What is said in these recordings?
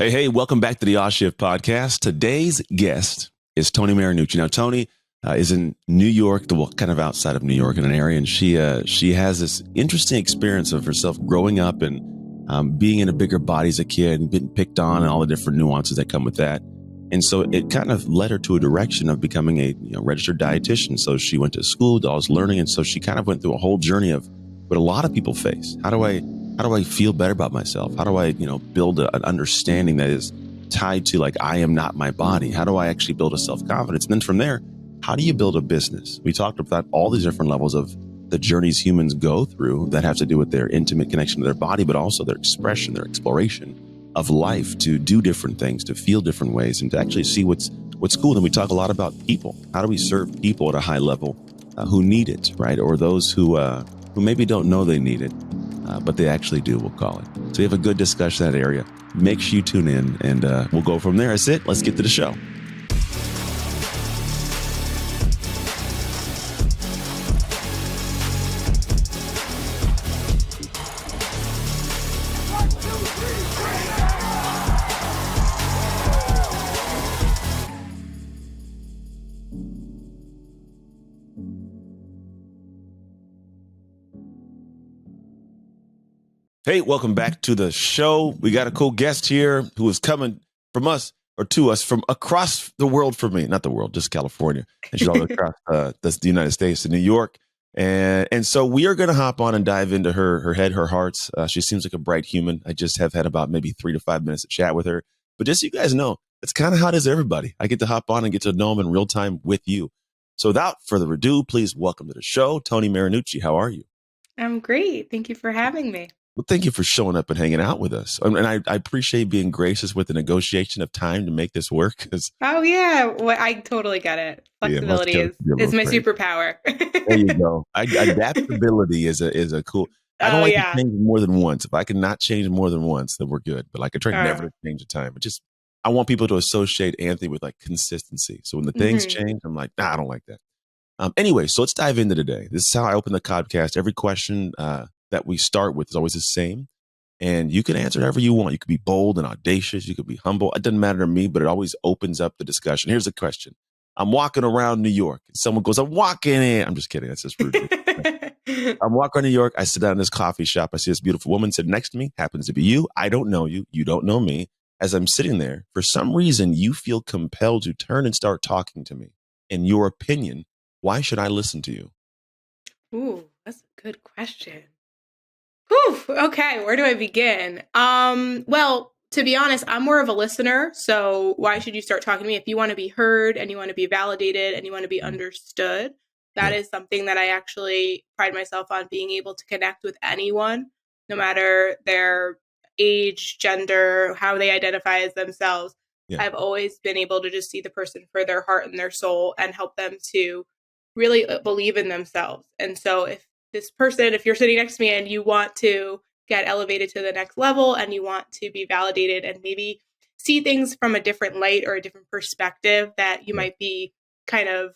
Hey, welcome back to the Oz Shift podcast. Today's guest is Toni Marinucci. Now, Toni is in New York, kind of outside of New York in an area, and she has this interesting experience of herself growing up and being in a bigger body as a kid and getting picked on and all the different nuances that come with that. And so it kind of led her to a direction of becoming a registered dietitian. So she went to school, did all this learning, and so she kind of went through a whole journey of what a lot of people face. How do I feel better about myself? How do I, build an understanding that is tied to like, I am not my body? How do I actually build a self-confidence? And then from there, how do you build a business? We talked about all these different levels of the journeys humans go through that have to do with their intimate connection to their body, but also their expression, their exploration of life, to do different things, to feel different ways, and to actually see what's cool. And we talk a lot about people. How do we serve people at a high level who need it, right? Or those who maybe don't know they need it, but they actually do, we'll call it. So we have a good discussion in that area. Make sure you tune in, and we'll go from there. That's it. Let's get to the show. Hey, welcome back to the show. We got a cool guest here who is coming from us or to us from across the world from me. Not the world, just California. And she's all across the United States to New York. And so we are going to hop on and dive into her head, her hearts. She seems like a bright human. I just have had about maybe 3 to 5 minutes to chat with her. But just so you guys know, it's kind of how it is everybody. I get to hop on and get to know them in real time with you. So without further ado, please welcome to the show, Toni Marinucci. How are you? I'm great. Thank you for having me. Well, thank you for showing up and hanging out with us. And I appreciate being gracious with the negotiation of time to make this work. Oh, yeah. Well, I totally get it. Flexibility is my superpower. There you go. Adaptability is a cool. I don't like to change more than once. If I can not change more than once, then we're good. But like I try never to change the time. But just I want people to associate Anthony with like consistency. So when the things change, I'm like, nah, I don't like that. Anyway, so let's dive into today. This is how I open the podcast. Every question that we start with is always the same. And you can answer however you want. You could be bold and audacious. You could be humble. It doesn't matter to me, but it always opens up the discussion. Here's the question. I'm walking around New York. And someone goes, I'm walking in. I'm just kidding. That's just rude. I'm walking around New York. I sit down in this coffee shop. I see this beautiful woman sitting next to me. Happens to be you. I don't know you. You don't know me. As I'm sitting there, for some reason, you feel compelled to turn and start talking to me. In your opinion, why should I listen to you? Ooh, that's a good question. Whew, okay, where do I begin? Well, to be honest, I'm more of a listener. So why should you start talking to me? If you want to be heard and you want to be validated and you want to be understood, that is something that I actually pride myself on, being able to connect with anyone, no matter their age, gender, how they identify as themselves. Yeah. I've always been able to just see the person for their heart and their soul and help them to really believe in themselves. And so if you're sitting next to me and you want to get elevated to the next level and you want to be validated and maybe see things from a different light or a different perspective that you might be kind of,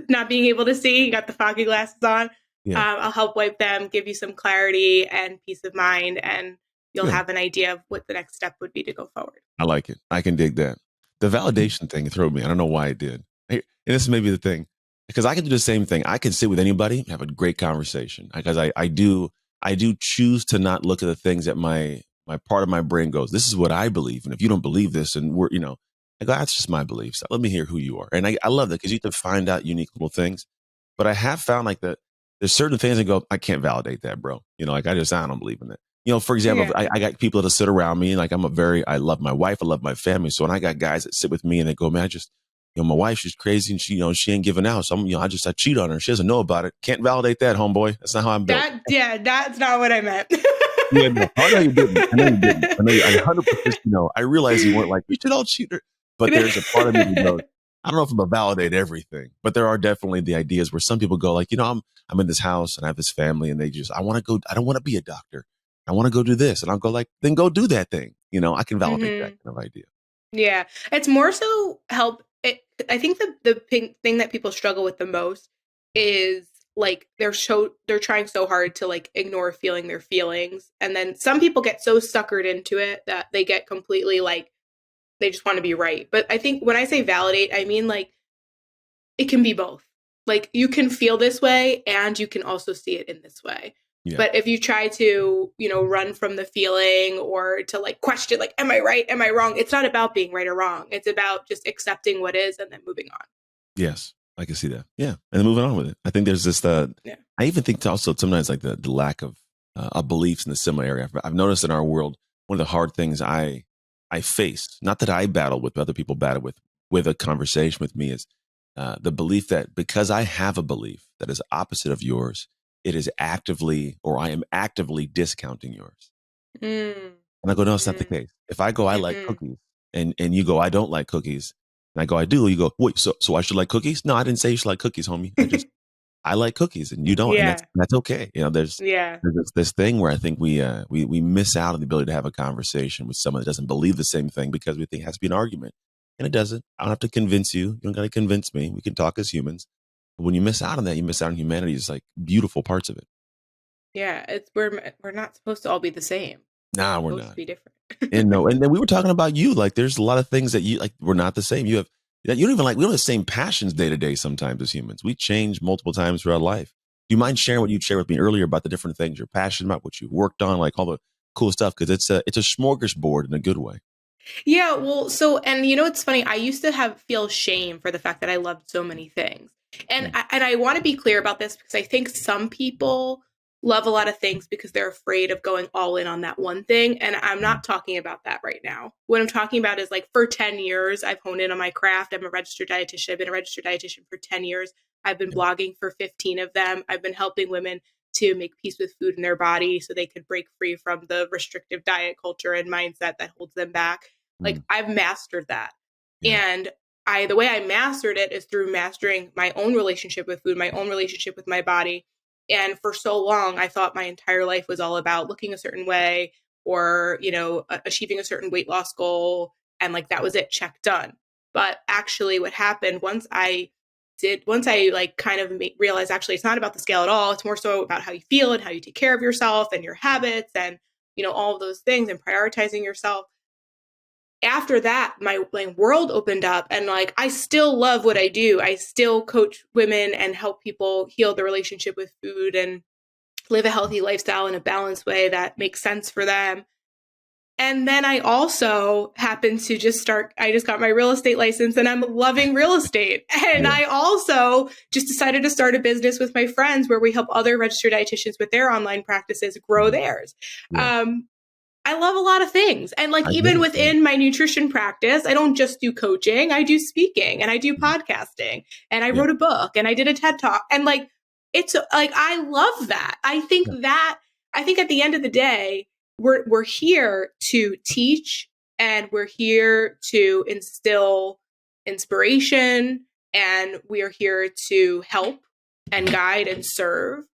not being able to see, you got the foggy glasses on, I'll help wipe them, give you some clarity and peace of mind, and you'll have an idea of what the next step would be to go forward. I like it. I can dig that. The validation thing threw me. I don't know why it did. And this is maybe the thing, because I can do the same thing. I can sit with anybody, have a great conversation, because I do choose to not look at the things that my part of my brain goes, this is what I believe. And if you don't believe this, and I go, that's just my beliefs. Let me hear who you are. And I love that, because you have to find out unique little things. But I have found like that there's certain things that go, I can't validate that, bro. I don't believe in it. For example, I got people that sit around me. Like I love my wife. I love my family. So when I got guys that sit with me and they go, man, my wife, she's crazy and she ain't giving out. So I cheat on her. She doesn't know about it. Can't validate that, homeboy. That's not how I'm built. That's not what I meant. Yeah, no, I know you didn't. I know you 100%. I realize you weren't like, we should all cheat her. But there's a part of me that goes, I don't know if I'm gonna validate everything, but there are definitely the ideas where some people go like, I'm in this house and I have this family and they just, I want to go, I don't want to be a doctor. I want to go do this. And I'll go like, then go do that thing. I can validate that kind of idea. Yeah. It's more so I think the thing that people struggle with the most is like they're trying so hard to like ignore feeling their feelings. And then some people get so suckered into it that they get completely like, they just want to be right. But I think when I say validate, I mean like it can be both. Like you can feel this way and you can also see it in this way. Yeah. But if you try to, run from the feeling or to like question, like, am I right? Am I wrong? It's not about being right or wrong. It's about just accepting what is and then moving on. Yes, I can see that. Yeah. And then moving on with it. I think there's this, I even think also sometimes like the lack of beliefs in the similar area. I've noticed in our world, one of the hard things I face, not that I battle with, but other people battle with a conversation with me is the belief that because I have a belief that is opposite of yours, it is actively, or I am actively discounting yours. And I go, no, it's not the case. If I go, I like cookies, and you go, I don't like cookies, and I go, I do. You go, wait, so I should like cookies? No, I didn't say you should like cookies, homie. I like cookies, and you don't, and that's okay. There's this thing where I think we miss out on the ability to have a conversation with someone that doesn't believe the same thing because we think it has to be an argument, and it doesn't. I don't have to convince you. You don't got to convince me. We can talk as humans. But when you miss out on that, you miss out on humanity's like beautiful parts of it. Yeah, we're not supposed to all be the same. Nah, we're not. To be different. And then we were talking about you. Like, there's a lot of things that you like. We're not the same. You don't even like. We don't have the same passions day to day. Sometimes as humans, we change multiple times throughout life. Do you mind sharing what you shared with me earlier about the different things you're passionate about, what you worked on, like all the cool stuff? Because it's a smorgasbord in a good way. Yeah, well, and it's funny. I used to feel shame for the fact that I loved so many things, and I want to be clear about this because I think some people love a lot of things because they're afraid of going all in on that one thing. And I'm not talking about that right now. What I'm talking about is like for 10 years, I've honed in on my craft. I'm a registered dietitian. I've been a registered dietitian for 10 years. I've been blogging for 15 of them. I've been helping women to make peace with food in their body so they could break free from the restrictive diet culture and mindset that holds them back. Like I've mastered that. And the way I mastered it is through mastering my own relationship with food, my own relationship with my body. And for so long, I thought my entire life was all about looking a certain way or, achieving a certain weight loss goal. And like, that was it, check, done. But actually what happened once I like kind of realized, actually, it's not about the scale at all. It's more so about how you feel and how you take care of yourself and your habits and, all of those things and prioritizing yourself. After that, my world opened up and like, I still love what I do. I still coach women and help people heal their relationship with food and live a healthy lifestyle in a balanced way that makes sense for them. And then I also happened to I just got my real estate license and I'm loving real estate. And I also just decided to start a business with my friends where we help other registered dietitians with their online practices grow theirs. I love a lot of things. And like, even within my nutrition practice, I don't just do coaching, I do speaking and I do podcasting and I wrote a book and I did a TED Talk. And like, it's like, I love that. I think at the end of the day, we're here to teach and we're here to instill inspiration and we are here to help and guide and serve.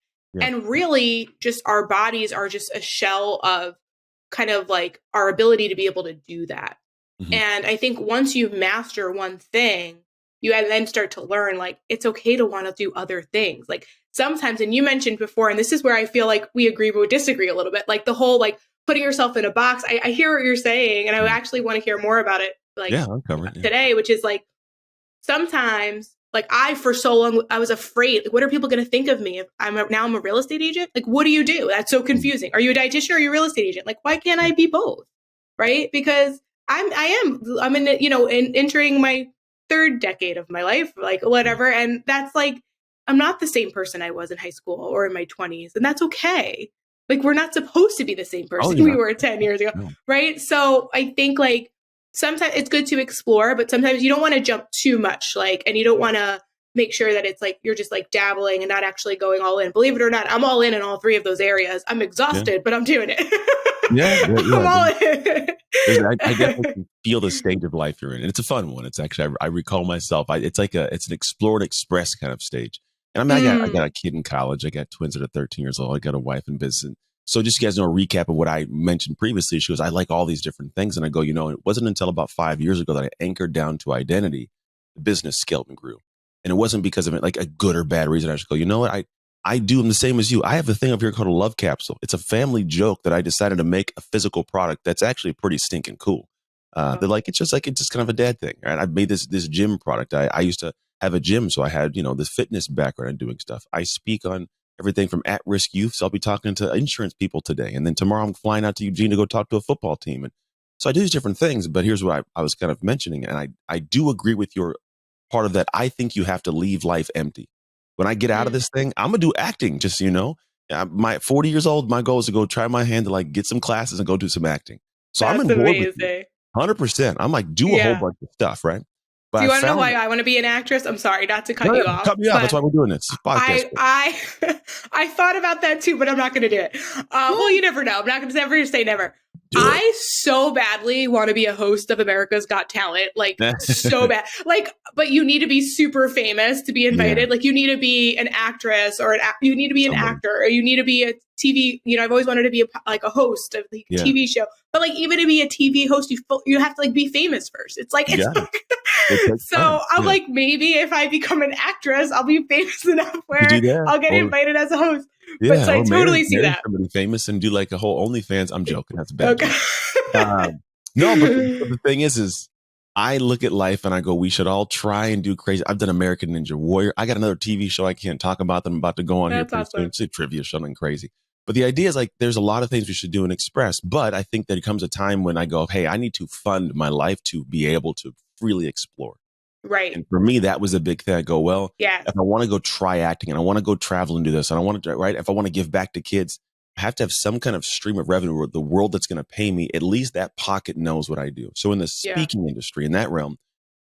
And really just our bodies are just a shell of kind of like our ability to be able to do that. And I think once you master one thing, you then start to learn like it's okay to want to do other things. Like sometimes, and you mentioned before, and this is where I feel like we agree but disagree a little bit, like the whole like putting yourself in a box. I hear what you're saying, and I actually want to hear more about it like today, which is like sometimes like for so long, I was afraid, like, what are people going to think of me if I'm a real estate agent? Like, what do you do? That's so confusing. Are you a dietitian or are you a real estate agent? Like, why can't I be both? Right? Because I'm entering my third decade of my life, like whatever. And that's like, I'm not the same person I was in high school or in my 20s. And that's okay. Like, we're not supposed to be the same person we were 10 years ago. Right? So I think like, sometimes it's good to explore, but sometimes you don't want to jump too much, like, and you don't want to make sure that it's like, you're just like dabbling and not actually going all in. Believe it or not, I'm all in all three of those areas. I'm exhausted, but I'm doing it. I'm all in. I definitely feel the stage of life you're in. And it's a fun one. It's actually, I recall myself, it's an explore and express kind of stage. And I got a kid in college. I got twins that are 13 years old. I got a wife in business. So just so you guys know, a recap of what I mentioned previously. She goes, I like all these different things. And I go, it wasn't until about 5 years ago that I anchored down to identity, the business scaled and grew. And it wasn't because of it, like a good or bad reason. I just go, you know what? I do. I'm the same as you. I have a thing up here called a love capsule. It's a family joke that I decided to make a physical product that's actually pretty stinking cool. They're like, it's just kind of a dad thing. Right? I've made this gym product. I used to have a gym, so I had, this fitness background and doing stuff. I speak on everything from at-risk youth. So I'll be talking to insurance people today. And then tomorrow I'm flying out to Eugene to go talk to a football team. And so I do these different things, but here's what I was kind of mentioning. And I do agree with your part of that. I think you have to leave life empty. When I get out of this thing, I'm going to do acting, just so you know. My 40 years old, my goal is to go try my hand to like get some classes and go do some acting. So I'm That's on board with you. amazing. 100%. I'm like, do a whole bunch of stuff, right? But Do you I want to know found why I want to be an actress? I'm sorry not to cut you off. cut me off. That's why we're doing this podcast. I thought about that too, but I'm not going to do it. Well, you never know. I'm not going to ever say never. I so badly want to be a host of America's Got Talent, like so bad. Like, but you need to be super famous to be invited. Yeah. Like, you need to be an actress, or you need to be an actor, or you need to be a TV. I've always wanted to be a host of the TV show. But like, even to be a TV host, you have to like be famous first. It's like so I'm like, maybe if I become an actress, I'll be famous enough where I'll get invited as a host. Yeah, but so I totally see that. Somebody famous and do like a whole OnlyFans. I'm joking. That's bad. Okay. No, but the thing is I look at life and I go, we should all try and do crazy. I've done American Ninja Warrior. I got another TV show I can't talk about that I'm about to go on here pretty soon. It's a trivia show, something crazy. But the idea is like, there's a lot of things we should do and express. But I think there comes a time when I go, hey, I need to fund my life to be able to freely explore. Right. And for me, that was a big thing. I go, well, if I want to go try acting and I want to go travel and do this, and I want to, right, if I want to give back to kids, I have to have some kind of stream of revenue or the world that's going to pay me. At least that pocket knows what I do. So in the speaking industry, in that realm,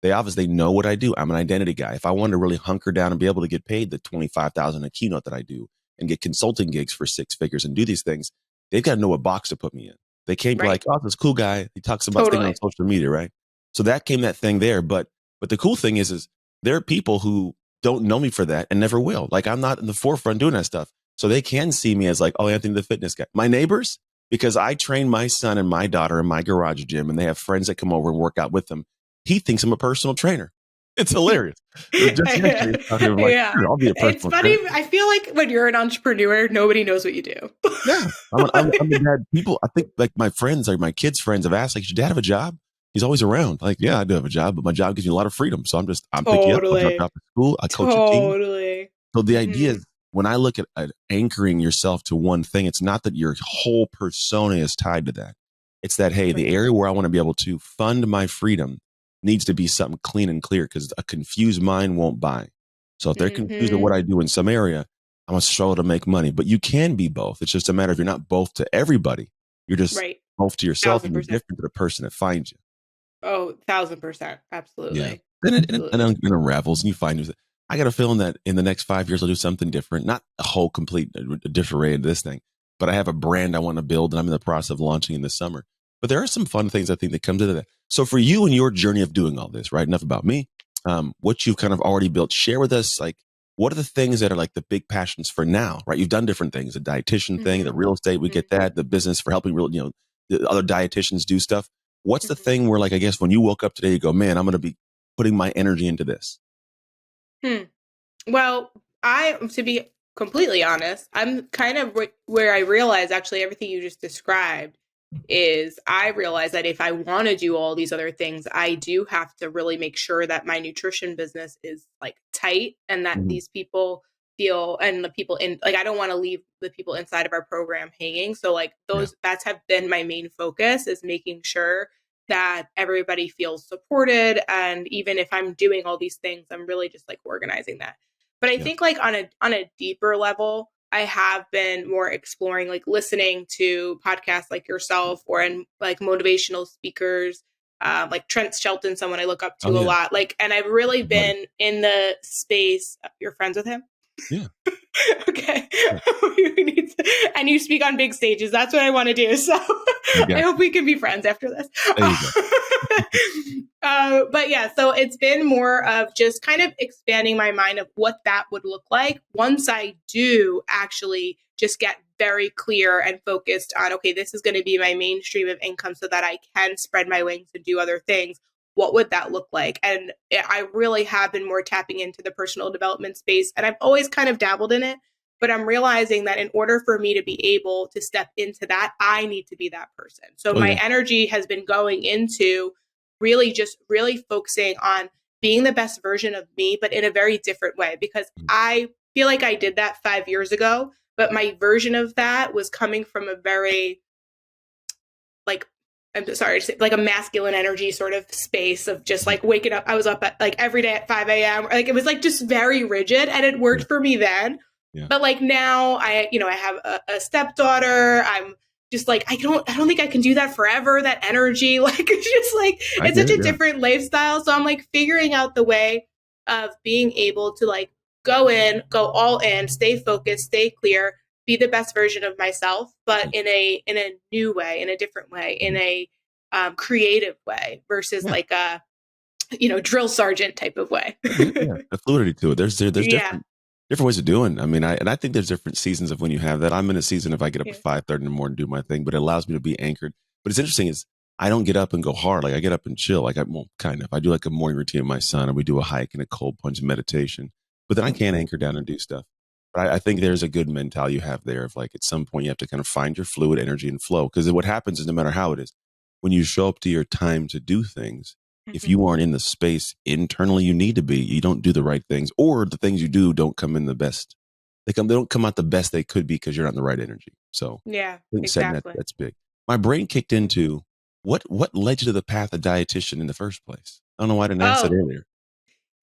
they obviously know what I do. I'm an identity guy. If I want to really hunker down and be able to get paid the $25,000 a keynote that I do and get consulting gigs for 6 figures and do these things, they've got to know what box to put me in. They can't be like, oh, this cool guy. He talks about things on social media, right? So that came that thing there. But the cool thing is there are people who don't know me for that and never will. Like, I'm not in the forefront doing that stuff. So they can see me as like, oh, Anthony, the fitness guy. My neighbors, because I train my son and my daughter in my garage gym and they have friends that come over and work out with them. He thinks I'm a personal trainer. It's hilarious. I'll be a personal it's funny. Trainer. I feel like when you're an entrepreneur, nobody knows what you do. Yeah. I'm the dad. People, I think like my friends, like my kids' friends have asked, like, does your dad have a job? He's always around. Like, yeah, I do have a job, but my job gives me a lot of freedom. So I'm picking up, I'll drop out of school, I coach a team. So the idea is when I look at anchoring yourself to one thing, it's not that your whole persona is tied to that. It's that, hey, the area where I want to be able to fund my freedom needs to be something clean and clear because a confused mind won't buy. So if they're confused at what I do in some area, I'm going to struggle to make money. But you can be both. It's just a matter of you're not both to everybody. You're just both to yourself 1,000%. And you're different to the person that finds you. Oh, 1,000%. Absolutely. Yeah. And it unravels and you find I got a feeling that in the next 5 years, I'll do something different, not a whole complete disarray of this thing, but I have a brand I want to build and I'm in the process of launching in the summer. But there are some fun things I think that come to that. So for you and your journey of doing all this, right? Enough about me, what you've kind of already built, share with us, like, what are the things that are like the big passions for now, right? You've done different things, the dietitian thing, the real estate, we get that, the business for helping the other dietitians do stuff. What's the thing where, like, I guess when you woke up today, you go, man, I'm going to be putting my energy into this? Well, to be completely honest, I'm kind of where I realize actually everything you just described is I realize that if I want to do all these other things, I do have to really make sure that my nutrition business is like tight and that these people feel, and the people in, like, I don't want to leave the people inside of our program hanging. So like that's have been my main focus, is making sure that everybody feels supported. And even if I'm doing all these things, I'm really just like organizing that. But I think like on a deeper level, I have been more exploring, like listening to podcasts like yourself or in like motivational speakers, like Trent Shelton, someone I look up to a lot. Like, and I've really been in the space. You're friends with him? Yeah. Okay. And you speak on big stages. That's what I want to do. So I hope we can be friends after this. But yeah, so it's been more of just kind of expanding my mind of what that would look like once I do actually just get very clear and focused on, okay, this is going to be my main stream of income so that I can spread my wings and do other things. What would that look like? And I really have been more tapping into the personal development space. And I've always kind of dabbled in it, But I'm realizing that in order for me to be able to step into that, I need to be that person. So Oh my yeah. energy has been going into really focusing on being the best version of me, but in a very different way, because I feel like I did that 5 years ago, but my version of that was coming from a very, like, I'm sorry to say, like a masculine energy sort of space of just like waking up. I was up at like every day at 5 a.m. Like it was like just very rigid, and it Yeah. worked for me then. Yeah. But like now I have a stepdaughter. I'm just like, I don't think I can do that forever. That energy, like it's just like, I it's get such it. a Yeah. different lifestyle. So I'm like figuring out the way of being able to like go all in, stay focused, stay clear, be the best version of myself, but in a new way, in a different way, in a creative way versus Yeah. like a drill sergeant type of way. I get it. Yeah. The fluidity to it. There's Yeah. different ways of doing. I mean, I think there's different seasons of when you have that. I'm in a season if I get up at Yeah. 5:30 in the morning and do my thing, but it allows me to be anchored. But it's interesting is I don't get up and go hard. Like I get up and chill. Like well, kind of. I do like a morning routine with my son, and we do a hike and a cold plunge meditation. But then I can anchor down and do stuff. But I think there's a good mentality you have there of like at some point you have to kind of find your fluid energy and flow. Because what happens is no matter how it is, when you show up to your time to do things, if Mhm. you aren't in the space internally you need to be, you don't do the right things, or the things you do don't come in the best. They don't come out the best they could be because you're not in the right energy. So Yeah, I think setting exactly. that's big. My brain kicked into what led you to the path of dietitian in the first place? I don't know why I didn't ask that Oh, earlier.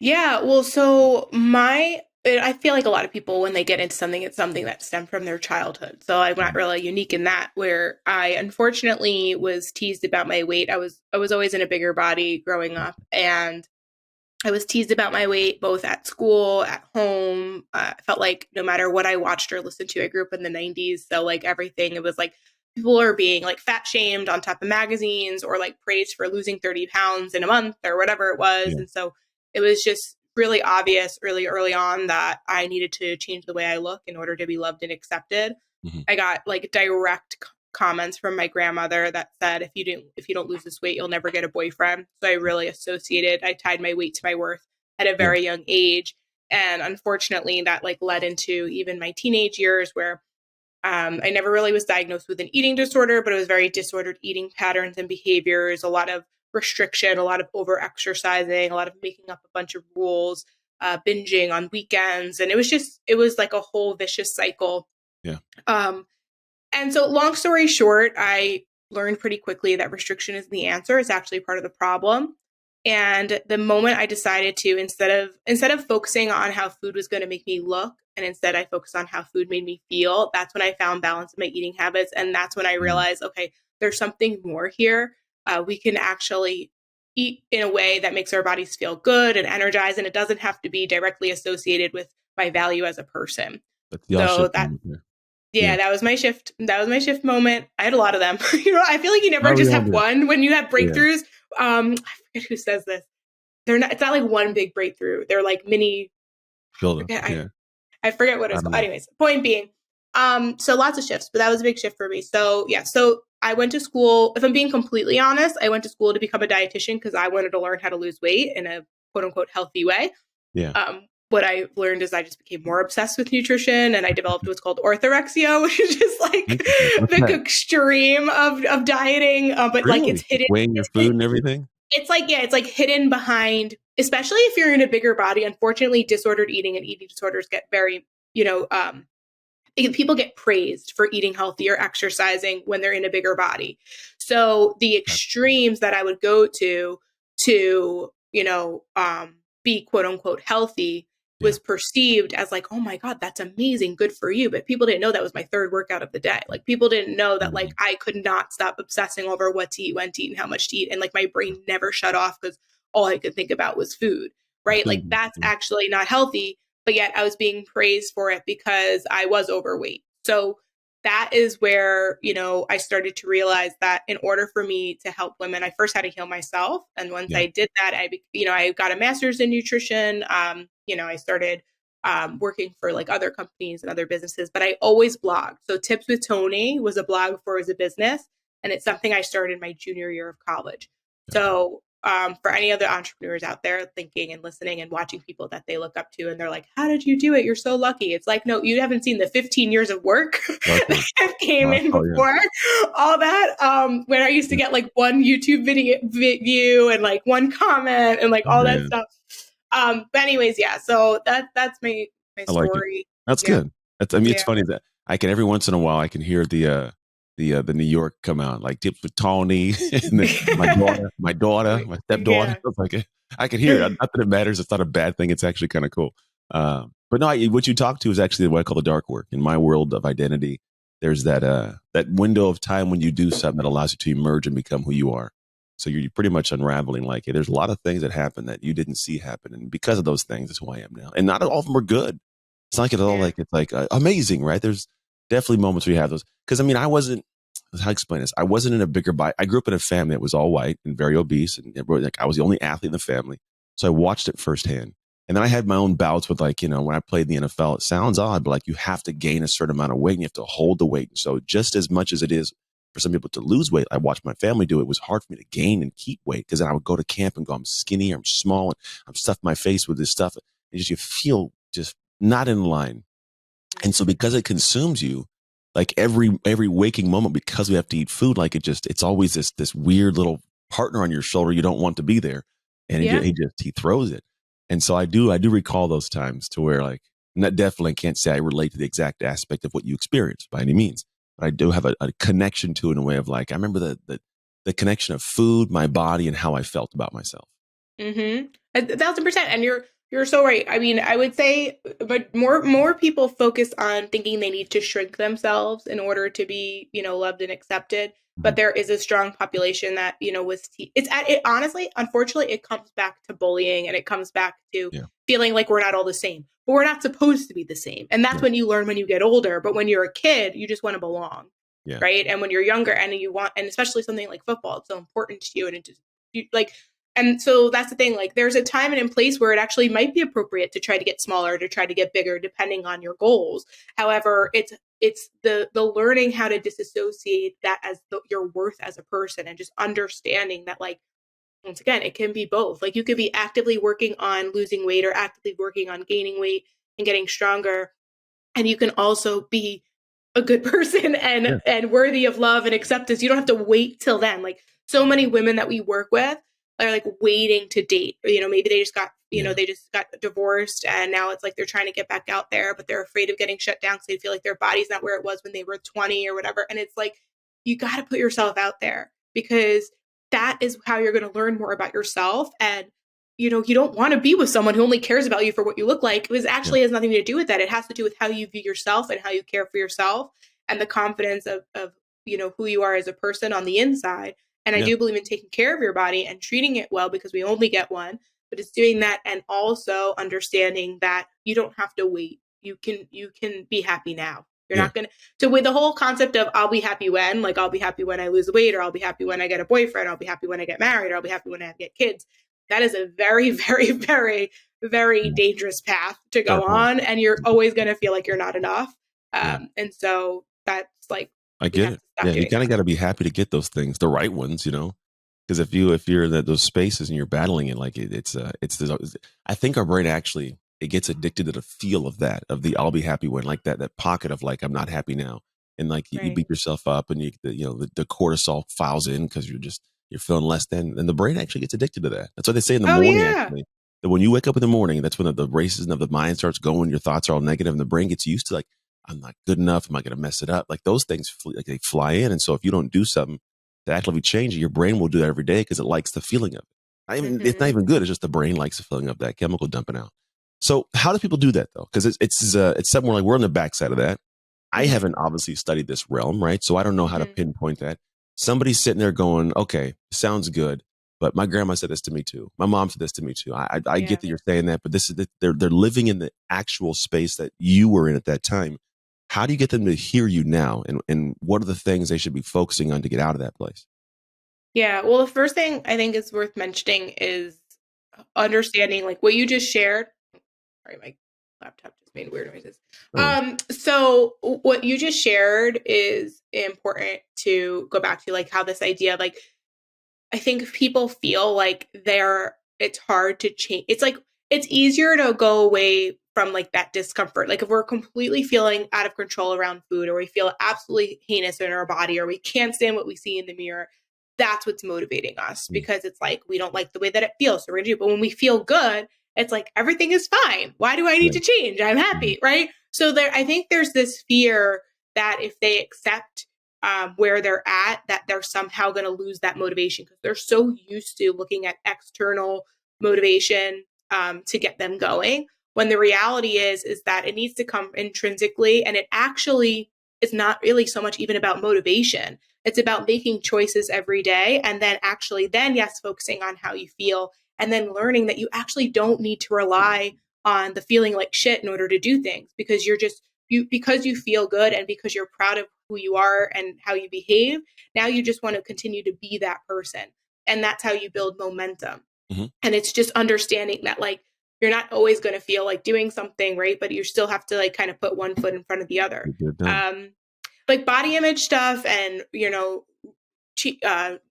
yeah. Well, I feel like a lot of people, when they get into something, it's something that stemmed from their childhood. So I'm not Mhm. really unique in that, where I unfortunately was teased about my weight. I was always in a bigger body growing up, and I was teased about my weight both at school, at home. I felt like no matter what I watched or listened to, I grew up in the 90s. So, like, everything, it was like people are being like fat shamed on top of magazines or like praised for losing 30 pounds in a month or whatever it was. Yeah. And so it was just really obvious really early on that I needed to change the way I look in order to be loved and accepted. Mhm. I got like direct comments from my grandmother that said, if you don't lose this weight, you'll never get a boyfriend. So I tied my weight to my worth at a Yeah. very young age. And unfortunately that like led into even my teenage years, where I never really was diagnosed with an eating disorder, but it was very disordered eating patterns and behaviors, a lot of restriction, a lot of over exercising, a lot of making up a bunch of rules, binging on weekends. And it was like a whole vicious cycle. Yeah. Um, and so, long story short, I learned pretty quickly that restriction is the answer. It's actually part of the problem. And the moment I decided to, instead of focusing on how food was going to make me look, and instead I focused on how food made me feel, that's when I found balance in my eating habits. And that's when I Mhm. realized, okay, there's something more here. We can actually eat in a way that makes our bodies feel good and energized, and it doesn't have to be directly associated with my value as a person. That's the So shift that moment there. yeah, Yeah. that was my shift. That was my shift moment. I had a lot of them. I feel like you never Oh, we just all have do. one when you have Yeah. breakthroughs. I forget who says this. They're not. It's not like one big breakthrough. They're like mini. Build up. Forget. I Yeah. I forget what I it's don't called. know. Anyways, point being, so lots of shifts, but that was a big shift for me. So yeah, so I went to school. If I'm being completely honest, I went to school to become a dietitian because I wanted to learn how to lose weight in a quote unquote healthy way. Yeah. What I learned is I just became more obsessed with nutrition, and I developed what's called orthorexia, which is just like Interesting. What's the that? extreme of dieting, but like it's Really? Like hidden. weighing your food and everything? It's like, yeah, it's like hidden behind, especially if you're in a bigger body. Unfortunately, disordered eating and eating disorders get very, people get praised for eating healthy or exercising when they're in a bigger body. So the Okay. extremes that I would go to, be quote unquote healthy Yeah. was perceived as like, oh my God, that's amazing. Good for you. But people didn't know that was my third workout of the day. Like people didn't know that like Mhm. I could not stop obsessing over what to eat, when to eat, and how much to eat. And like my brain never shut off because all I could think about was food. Right. Like Mhm. that's Yeah. actually not healthy, but yet I was being praised for it because I was overweight. So that is where, I started to realize that in order for me to help women, I first had to heal myself. And once Yeah. I did that, I got a master's in nutrition. I started working for like other companies and other businesses, but I always blogged. So Tips with Toni was a blog before it was a business. And it's something I started my junior year of college. Gotcha. So for any other entrepreneurs out there thinking and listening and watching people that they look up to and they're like, how did you do it? You're so lucky. It's like, no, you haven't seen the 15 years of work Lucky. that came in Oh yeah. before all that. When I used to get like one YouTube video view and like one comment and like Oh all that man, stuff. But anyways, yeah. So that's my I like it. story. That's Yeah. good. That's, I mean, it's Yeah. funny that I can every once in a while I can hear the New York come out like tips with Tony and my stepdaughter. Yeah. It's like I can hear it. Not that it matters. It's not a bad thing. It's actually kind of cool. But no, what you talk to is actually what I call the dark work. In my world of identity, there's that window of time when you do something that allows you to emerge and become who you are. So you're pretty much unraveling like it. There's a lot of things that happen that you didn't see happen, and because of those things, that's who I am now. And not all of them are good. It's not at all Yeah. like it's like amazing, right? There's definitely moments where you have those. Because I mean, I wasn't. How to explain this? I wasn't in a bigger bite. I grew up in a family that was all white and very obese, and like I was the only athlete in the family, so I watched it firsthand. And then I had my own bouts with like when I played in the NFL. It sounds odd, but like you have to gain a certain amount of weight and you have to hold the weight. So just as much as it is for some people to lose weight, I watched my family do it. It was hard for me to gain and keep weight because then I would go to camp and go, I'm skinny, I'm small, and I'm stuffing my face with this stuff. And just you feel just not in line. And so because it consumes you, like every waking moment, because we have to eat food, like it's always this weird little partner on your shoulder you don't want to be there, and Yeah. he throws it. And so I do recall those times to where like not definitely can't say I relate to the exact aspect of what you experienced by any means, but I do have a connection to it in a way of like I remember the connection of food, my body, and how I felt about myself. 1,000%. And you're so right. I mean, I would say, but more people focus on thinking they need to shrink themselves in order to be, loved and accepted. But Mhm. there is a strong population that, it honestly, unfortunately, it comes back to bullying and it comes back to Yeah, feeling like we're not all the same, but we're not supposed to be the same. And that's yeah, when you learn when you get older. But when you're a kid, you just want to belong. yeah, Right. And when you're younger and and especially something like football, it's so important to you. And it just, like, and so that's the thing, like there's a time and a place where it actually might be appropriate to try to get smaller, to try to get bigger, depending on your goals. However, it's the learning how to disassociate that as your worth as a person and just understanding that, like, once again, it can be both. Like you could be actively working on losing weight or actively working on gaining weight and getting stronger. And you can also be a good person yeah, and worthy of love and acceptance. You don't have to wait till then. Like so many women that we work with are like waiting to date. Or, maybe they just got, yeah, they just got divorced and now it's like they're trying to get back out there, but they're afraid of getting shut down because they feel like their body's not where it was when they were 20 or whatever. And it's like, you got to put yourself out there because that is how you're going to learn more about yourself. And you don't want to be with someone who only cares about you for what you look like. It yeah, actually has nothing to do with that. It has to do with how you view yourself and how you care for yourself and the confidence of who you are as a person on the inside. And I yeah, do believe in taking care of your body and treating it well because we only get one. But it's doing that and also understanding that you don't have to wait. You can be happy now. You're yeah, not gonna so with the whole concept of I'll be happy when, like I'll be happy when I lose the weight, or I'll be happy when I get a boyfriend, I'll be happy when I get married, or I'll be happy when I get kids. That is a very, very, very, very yeah, dangerous path to go definitely. on, and you're always going to feel like you're not enough. Yeah. And so that's like I we get have it. to stop Yeah, you doing kind of that. got to be happy to get those things, the right ones, because if you're in those spaces and you're battling it, like I think our brain actually it gets addicted to the feel of that of the I'll be happy when like that pocket of like I'm not happy now, and like you Right. beat yourself up and the cortisol files in because you're feeling less than, and the brain actually gets addicted to that. That's what they say in the Oh morning yeah. actually. That when you wake up in the morning, that's when the races of the mind starts going. Your thoughts are all negative, and the brain gets used to like I'm not good enough. Am I going to mess it up? Like those things, like they fly in. And so if you don't do something to actively change it, your brain will do that every day because it likes the feeling of it. It's not Hmm. even good. It's just the brain likes the feeling of that chemical dumping out. So how do people do that though? Because it's somewhere like we're on the backside of that. I Hmm. haven't obviously studied this realm, right? So I don't know how to Hmm. pinpoint that. Somebody's sitting there going, okay, sounds good. But my grandma said this to me too. My mom said this to me too. I get Yeah. that you're saying that, but they're living in the actual space that you were in at that time. How do you get them to hear you now? And what are the things they should be focusing on to get out of that place? Yeah. Well, the first thing I think is worth mentioning is understanding like what you just shared. Sorry, my laptop just made weird noises. No worries. So what you just shared is important to go back to, like how this idea, like I think people feel like it's hard to change. It's like, it's easier to go away from like that discomfort. Like if we're completely feeling out of control around food, or we feel absolutely heinous in our body, or we can't stand what we see in the mirror, that's what's motivating us, because it's like, we don't like the way that it feels. So we're going to do it. But when we feel good, it's like, everything is fine. Why do I need to change? I'm happy. Right. So I think there's this fear that if they accept where they're at, that they're somehow going to lose that motivation, because they're so used to looking at external motivation to get them going. When the reality is that it needs to come intrinsically, and it actually is not really so much even about motivation. It's about making choices every day, and then yes, focusing on how you feel, and then learning that you actually don't need to rely on the feeling like shit in order to do things, because because you feel good and because you're proud of who you are and how you behave. Now you just want to continue to be that person. And that's how you build momentum. Mm-hmm. And it's just understanding that like, you're not always going to feel like doing something, right? But you still have to like kind of put one foot in front of the other. Like body image stuff and,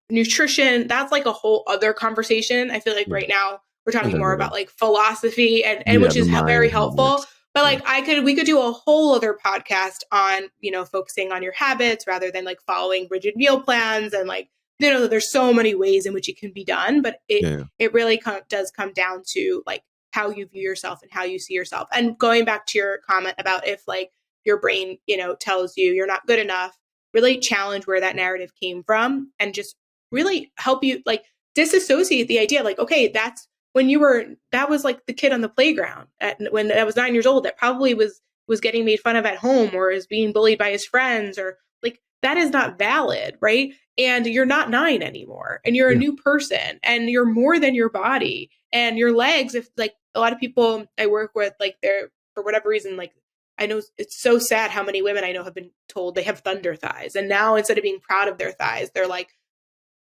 nutrition, that's like a whole other conversation. I feel like right now we're talking more about like philosophy and which is very helpful. But like we could do a whole other podcast on, focusing on your habits rather than like following rigid meal plans. And like, there's so many ways in which it can be done, but it really does come down to like how you view yourself and how you see yourself. And going back to your comment about if like your brain, tells you you're not good enough, really challenge where that narrative came from and just really help you like disassociate the idea. Like, okay, that was like the kid on the playground when I was 9 years old that probably was getting made fun of at home or is being bullied by his friends, or like that is not valid, right? And you're not 9 anymore, and you're a new person, and you're more than your body and your legs. If like a lot of people I work with, like they're for whatever reason, like I know it's so sad how many women I know have been told they have thunder thighs, and now instead of being proud of their thighs, they're like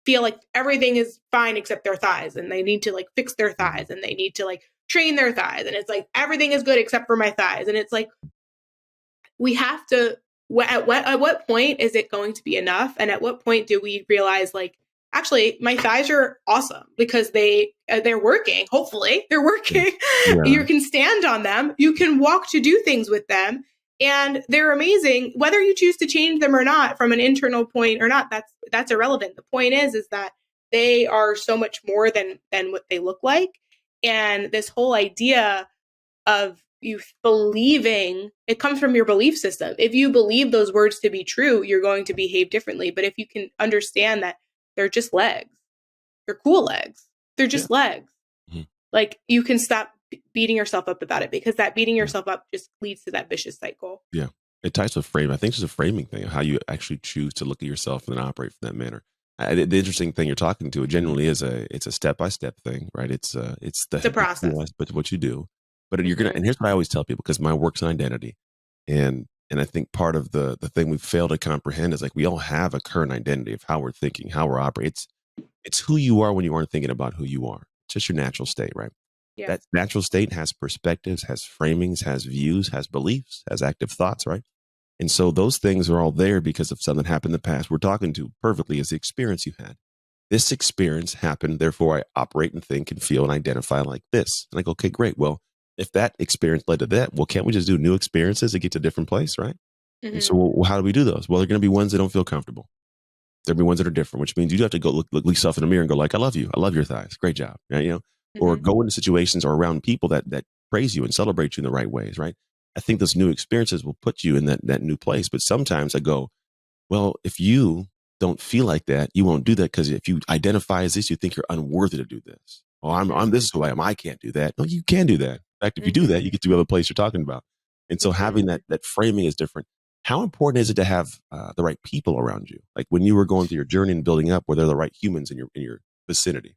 feel like everything is fine except their thighs, and they need to like fix their thighs, and they need to like train their thighs, and it's like everything is good except for my thighs. And it's like, we have to at what point is it going to be enough, and at what point do we realize like, actually my thighs are awesome because they're working. Hopefully they're working. You can stand on them, you can walk to do things with them, and they're amazing. Whether you choose to change them or not from an internal point or not, that's irrelevant. The point is that they are so much more than what they look like. And this whole idea of you believing, it comes from your belief system. If you believe those words to be true, you're going to behave differently. But if you can understand that they're just legs, they're cool legs, they're just legs, like you can stop beating yourself up about it, because that beating yourself up just leads to that vicious cycle. Yeah. It ties to frame. I think it's a framing thing of how you actually choose to look at yourself and then operate from that manner. The interesting thing you're talking to, it genuinely is it's a step-by-step thing, right? It's the process, but what you do. But you're gonna, and here's what I always tell people, because my work's an identity, and I think part of the thing we fail to comprehend is like we all have a current identity of how we're thinking, how we're operating. It's who you are when you aren't thinking about who you are. It's just your natural state, right? Yeah. That natural state has perspectives, has framings, has views, has beliefs, has active thoughts, right? And so those things are all there because of something happened in the past. We're talking to perfectly is the experience you had. This experience happened, therefore I operate and think and feel and identify like this. And I go, okay, great. Well, if that experience led to that, well, can't we just do new experiences to get to a different place, right? And so well, how do we do those? Well, they're going to be ones that don't feel comfortable. There'll be ones that are different, which means you do have to go look yourself in the mirror and go like, I love you. I love your thighs. Great job. Right? Or go into situations or around people that praise you and celebrate you in the right ways, right? I think those new experiences will put you in that new place. But sometimes I go, well, if you don't feel like that, you won't do that, because if you identify as this, you think you're unworthy to do this. Oh, I'm this is who I am. I can't do that. No, you can do that. In fact, if you do that, you get to the other place you're talking about. And so having that framing is different. How important is it to have the right people around you? Like when you were going through your journey and building up, were there the right humans in your vicinity?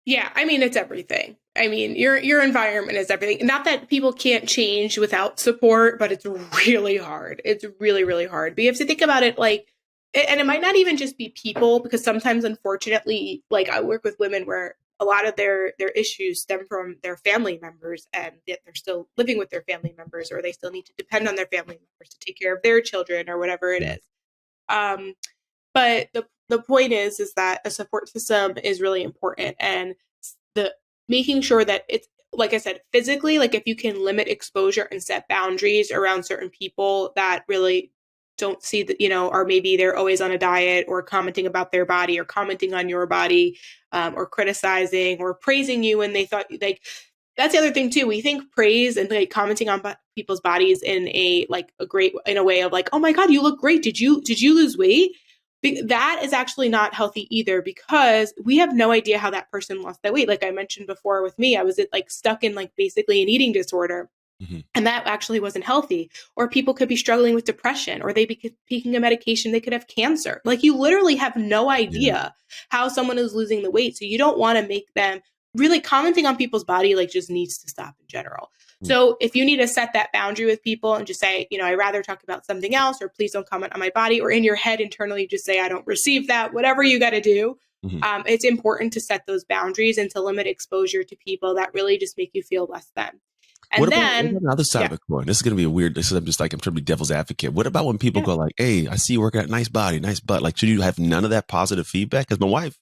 Yeah, I mean, it's everything. I mean, your environment is everything. Not that people can't change without support, but it's really hard. It's really, really hard. But you have to think about it like, and it might not even just be people, because sometimes, unfortunately, like I work with women where a lot of their issues stem from their family members, and yet they're still living with their family members, or they still need to depend on their family members to take care of their children or whatever it is. But the point is that a support system is really important, and the making sure that it's, like I said, physically, like if you can limit exposure and set boundaries around certain people that really don't see that, or maybe they're always on a diet or commenting about their body or commenting on your body, or criticizing or praising you when they thought, like, that's the other thing too. We think praise and like commenting on people's bodies in a way of like, oh my God, you look great. Did you lose weight? That is actually not healthy either, because we have no idea how that person lost that weight. Like I mentioned before with me, I was like stuck in like basically an eating disorder. Mm-hmm. And that actually wasn't healthy. Or people could be struggling with depression, or they be taking a medication, they could have cancer. Like you literally have no idea how someone is losing the weight. So you don't want to make them really commenting on people's body, like just needs to stop in general. Mm-hmm. So if you need to set that boundary with people and just say, I'd rather talk about something else, or please don't comment on my body, or in your head internally, just say, I don't receive that, whatever you got to do. Mm-hmm. It's important to set those boundaries and to limit exposure to people that really just make you feel less than. And what then about the other side of the coin? This is going to be a weird. I'm trying to be devil's advocate. What about when people go like, "Hey, I see you working out, nice body, nice butt." Like, should you have none of that positive feedback? Because my wife,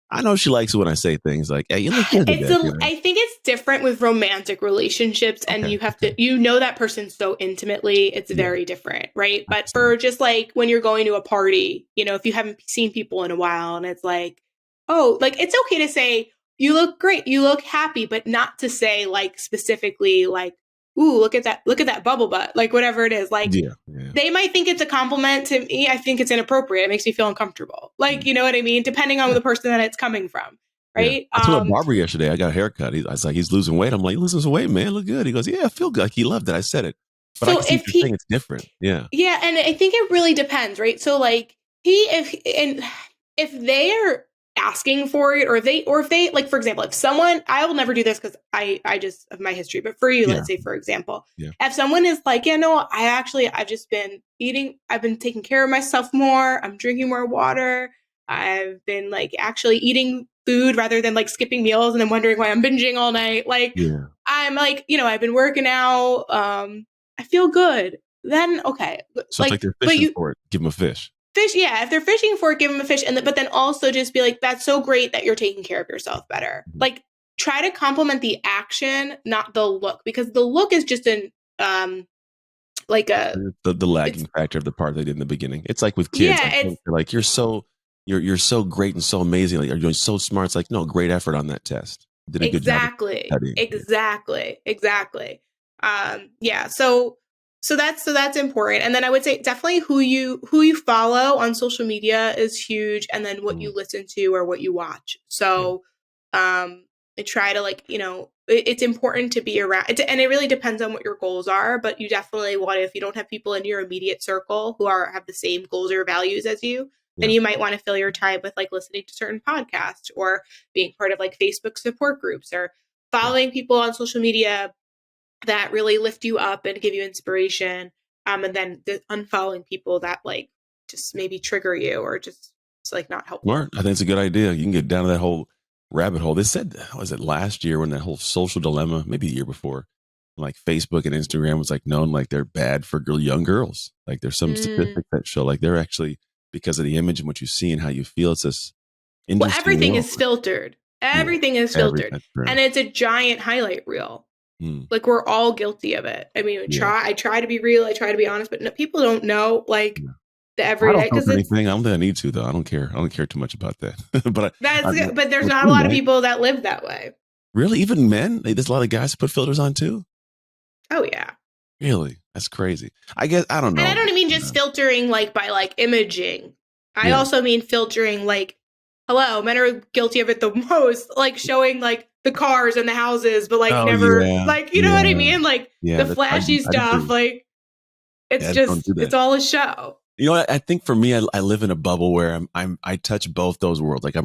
I know she likes it when I say things like, "Hey, you look good today." I think it's different with romantic relationships, and you have to, that person so intimately. It's very different, right? But for just like when you're going to a party, if you haven't seen people in a while, and it's like, oh, like it's okay to say, you look great, you look happy, but not to say like specifically like, ooh, look at that bubble butt, like whatever it is. Like they might think it's a compliment. To me, I think it's inappropriate. It makes me feel uncomfortable. Like, you know what I mean? Depending on the person that it's coming from. Right. I told a barber yesterday, I got a haircut. I was like, he's losing weight. I'm like, losing some weight, man. Look good. He goes, yeah, I feel good. Like he loved it. I said it. But so I can see if you're saying it's different. Yeah. Yeah. And I think it really depends, right? So like if they are asking for it, or if they like, for example, if someone, I will never do this because I just have my history, but for you, let's say, for example, if someone is like, I've just been eating, I've been taking care of myself more, I'm drinking more water, I've been like actually eating food rather than like skipping meals and then wondering why I'm binging all night. Like I'm like, I've been working out, I feel good. Then okay. So like they're fishing for it, give them a fish. Yeah, if they're fishing for it, give them a fish. But then also just be like, that's so great that you're taking care of yourself better. Mm-hmm. Like try to compliment the action, not the look, because the look is just the lagging factor of the part they did in the beginning. It's like with kids, they're like, you're so great and so amazing. Like you're doing so smart. It's like, no, great effort on that test. Did a good job. Exactly. Yeah. So that's important. And then I would say definitely who you follow on social media is huge. And then what you listen to or what you watch. So, I try to like, it's important to be around, and it really depends on what your goals are, but you definitely want to, if you don't have people in your immediate circle who have the same goals or values as you, then you might want to fill your time with like listening to certain podcasts or being part of like Facebook support groups or following people on social media that really lift you up and give you inspiration. And then unfollowing people that like just maybe trigger you or just it's like not helpful. Smart. I think it's a good idea. You can get down to that whole rabbit hole. They said, was it last year when that whole social dilemma, maybe the year before, like Facebook and Instagram was like known like they're bad for young girls. Like there's some statistics that show like they're actually, because of the image and what you see and how you feel, it's this everything is filtered. Everything is filtered. And it's a giant highlight reel. Like we're all guilty of it. I mean, I try to be real. I try to be honest, but people don't know like the everyday. I don't think I need to though. I don't care. I don't care too much about that. but but there's not a lot of people that live that way. Really, even men. There's a lot of guys who put filters on too. Oh yeah. Really, that's crazy. I guess I don't know. And I don't mean just filtering like by like imaging. I also mean filtering like, hello, men are guilty of it the most. Like showing like the cars and the houses, but like never like, you know what I mean? Like the flashy stuff, like it's all a show. You know what? I think for me, I live in a bubble where I touch both those worlds. Like I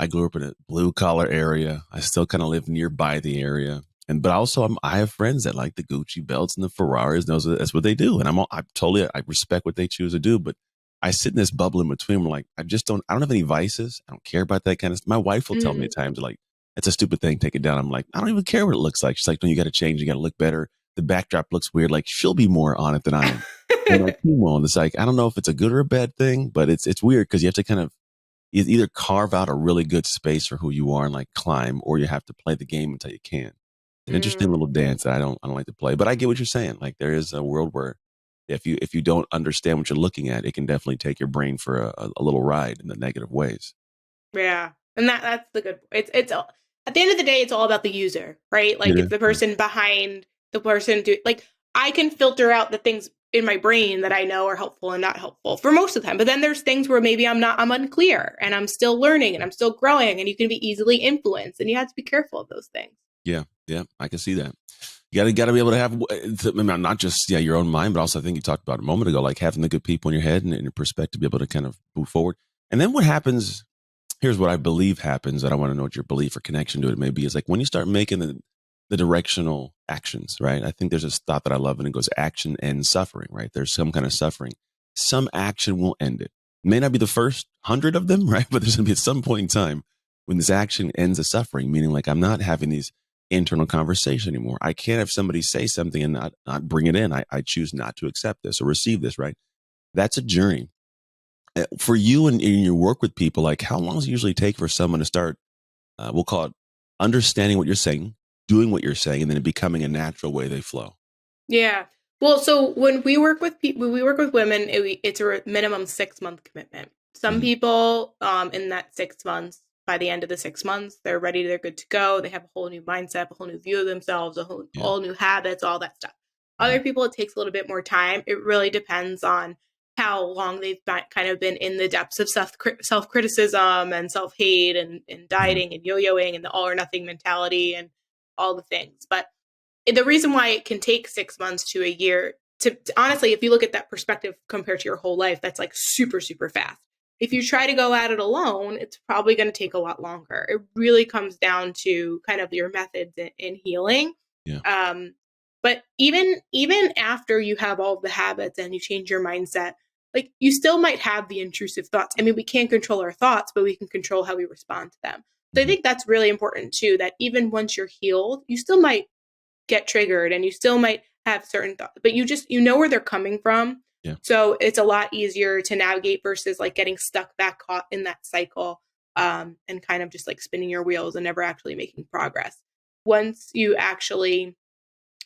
grew up in a blue collar area. I still kind of live nearby the area. But also I have friends that like the Gucci belts and the Ferraris. And that's what they do. And I respect what they choose to do, but I sit in this bubble in between. Like, I don't have any vices. I don't care about that kind of stuff. My wife will tell me at times like, it's a stupid thing. Take it down. I'm like, I don't even care what it looks like. She's like, no, you got to change. You got to look better. The backdrop looks weird. Like she'll be more on it than I am. and my chemo. And it's like, I don't know if it's a good or a bad thing, but it's weird because you have to kind of either carve out a really good space for who you are and like climb, or you have to play the game until you can. It's an interesting little dance that I don't like to play, but I get what you're saying. Like there is a world where if you don't understand what you're looking at, it can definitely take your brain for a little ride in the negative ways. Yeah. And that's the good, it's all, at the end of the day, it's all about the user, right? Like Yeah. it's the person behind the person like I can filter out the things in my brain that I know are helpful and not helpful for most of the time. But then there's things where maybe I'm unclear and I'm still learning and I'm still growing, and you can be easily influenced, and you have to be careful of those things. Yeah. Yeah. I can see that. You gotta be able to have not just your own mind, but also I think you talked about a moment ago, like having the good people in your head and in your perspective, be able to kind of move forward. And then what happens? Here's what I believe happens. I want to know what your belief or connection to it may be. Is like when you start making the directional actions, right? I think there's this thought that I love, and it goes action ends suffering, right? There's some kind of suffering. Some action will end it. It may not be the first 100 of them, right? But there's going to be at some point in time when this action ends a suffering, meaning like I'm not having these internal conversation anymore. I can't have somebody say something and not bring it in. I choose not to accept this or receive this, right? That's a journey. For you and in your work with people, like how long does it usually take for someone to start, we'll call it understanding what you're saying, doing what you're saying, and then it becoming a natural way they flow? Yeah. Well, so when we work with people, when we work with women, it's a minimum 6-month commitment. Some people, in that 6 months, by the end of the 6 months, they're ready, they're good to go. They have a whole new mindset, a whole new view of themselves, all new habits, all that stuff. Other people, it takes a little bit more time. It really depends on how long they've kind of been in the depths of self-criticism and self-hate and dieting and yo-yoing and the all or nothing mentality and all the things. But the reason why it can take 6 months to a year, to honestly, if you look at that perspective compared to your whole life, that's like super, super fast. If you try to go at it alone, it's probably going to take a lot longer. It really comes down to kind of your methods in healing. Yeah. But even after you have all the habits and you change your mindset, like you still might have the intrusive thoughts. I mean, we can't control our thoughts, but we can control how we respond to them. So I think that's really important too, that even once you're healed, you still might get triggered and you still might have certain thoughts, but you know where they're coming from. Yeah. So it's a lot easier to navigate versus like getting stuck back caught in that cycle, and kind of just like spinning your wheels and never actually making progress. Once you actually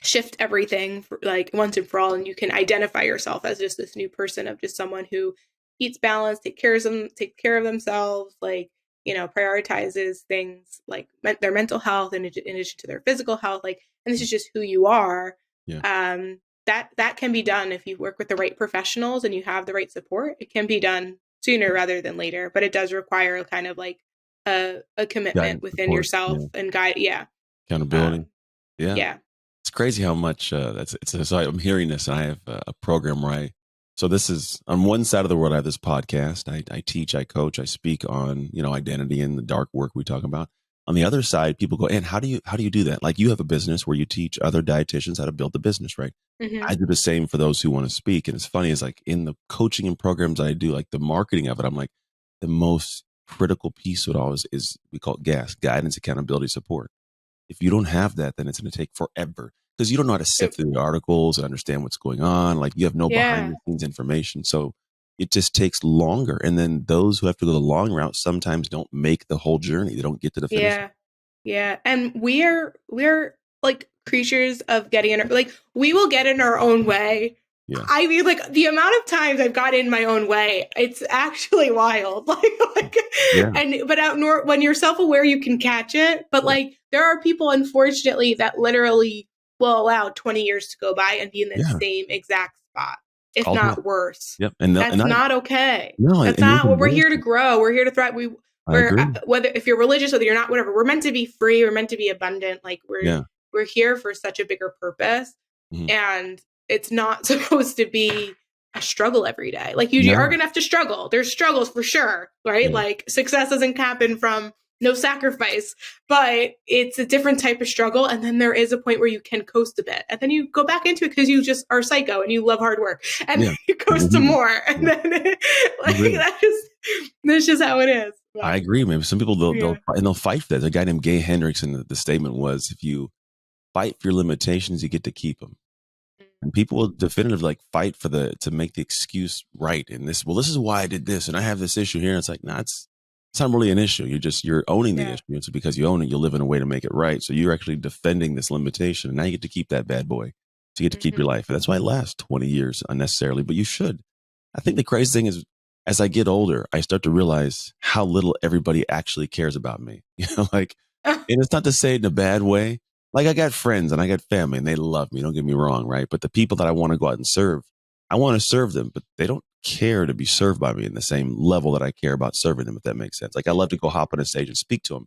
shift everything like once and for all, and you can identify yourself as just this new person of just someone who eats balanced, take care of themselves, like, prioritizes things like their mental health in addition to their physical health, like, and this is just who you are. Yeah. That can be done if you work with the right professionals and you have the right support. It can be done sooner rather than later, but it does require kind of like a commitment Guidance, within support, yourself and guide. Yeah. accountability. Yeah. Yeah. It's crazy how much so I'm hearing this, and I have a program where so this is on one side of the world. I have this podcast. I teach, I coach, I speak on, identity and the dark work we talk about. On the other side, people go, and how do you do that? Like you have a business where you teach other dietitians how to build the business, right? Mm-hmm. I do the same for those who want to speak. And it's funny, is like in the coaching and programs I do, like the marketing of it, I'm like, the most critical piece of it all is we call it guidance, accountability, support. If you don't have that, then it's going to take forever because you don't know how to sift through the articles and understand what's going on. Like you have no behind the scenes information. So it just takes longer. And then those who have to go the long route sometimes don't make the whole journey. They don't get to the finish. Yeah. And we're like creatures of getting in like we will get in our own way. Yeah. I mean, like the amount of times I've got in my own way, it's actually wild. But when you're self-aware, you can catch it. But like, there are people, unfortunately, that literally will allow 20 years to go by and be in the same exact spot, if not worse. Yep. That's not okay. No, that's not what we're here to grow. We're here to thrive. Whether if you're religious, whether you're not, whatever, we're meant to be free. We're meant to be abundant. Like we're here for such a bigger purpose. Mm-hmm. And it's not supposed to be a struggle every day. Like you are going to have to struggle. There's struggles for sure, right? Yeah. Like success doesn't happen from no sacrifice, but it's a different type of struggle. And then there is a point where you can coast a bit, and then you go back into it because you just are psycho and you love hard work, and then you coast some more, and then that's just how it is. But I agree, man. Some people they'll fight for that. There's a guy named Gay Hendrickson. The statement was, if you fight for your limitations, you get to keep them. And people will definitively like fight to make the excuse right. And this is why I did this. And I have this issue here. And it's like, nah, it's not really an issue. You're owning the Yeah. issue. It's because you own it. You live in a way to make it right. So you're actually defending this limitation. And now you get to keep that bad boy. So you get to keep your life. And that's why it lasts 20 years unnecessarily, but you should. I think the crazy thing is, as I get older, I start to realize how little everybody actually cares about me. Like, and it's not to say it in a bad way. Like I got friends and I got family and they love me. Don't get me wrong, right? But the people that I want to go out and serve, I want to serve them, but they don't care to be served by me in the same level that I care about serving them, if that makes sense. Like I love to go hop on a stage and speak to them.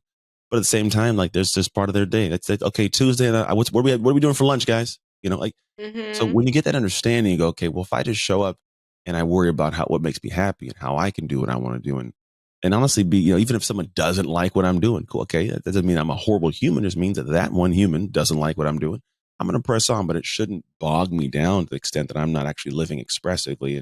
But at the same time, like there's this part of their day. That's it. Okay, Tuesday, and what are we doing for lunch, guys? Like so Mm-hmm. when you get that understanding, you go, okay, well, if I just show up and I worry about what makes me happy and how I can do what I want to do, and honestly be, even if someone doesn't like what I'm doing, cool, okay, that doesn't mean I'm a horrible human. It just means that one human doesn't like what I'm doing. I'm going to press on, but it shouldn't bog me down to the extent that I'm not actually living expressively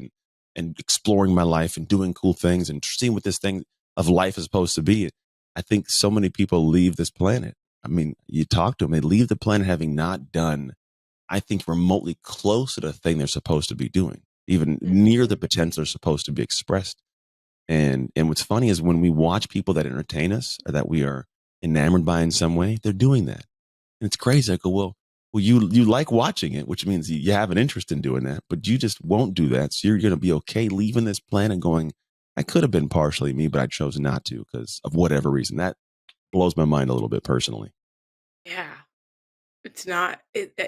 and exploring my life and doing cool things and seeing what this thing of life is supposed to be. I think so many people leave this planet. I mean, you talk to them, they leave the planet having not done, I think, remotely close to the thing they're supposed to be doing, even near the potential they're supposed to be expressed. And what's funny is when we watch people that entertain us or that we are enamored by in some way, they're doing that. And it's crazy. I go, well, you like watching it, which means you have an interest in doing that, but you just won't do that. So you're going to be okay leaving this planet going, I could have been partially me, but I chose not to because of whatever reason. That blows my mind a little bit personally. Yeah. It's not,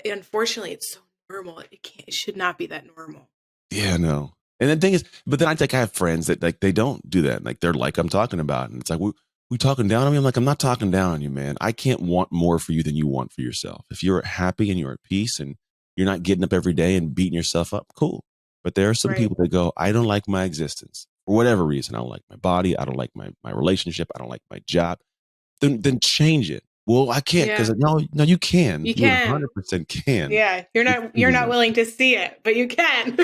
unfortunately, it's so normal. It should not be that normal. Yeah, no. And the thing is, but then I think I have friends that like they don't do that. Like they're like I'm talking about, and it's like we talking down on me. I'm like, I'm not talking down on you, man. I can't want more for you than you want for yourself. If you're happy and you're at peace and you're not getting up every day and beating yourself up, cool. But there are some Right. people that go, I don't like my existence for whatever reason. I don't like my body. I don't like my relationship. I don't like my job. Then change it. Well, I can't because Yeah. no, you can. You You can. 100% can. Yeah. You're Just not choosing that. willing to see it, but you can.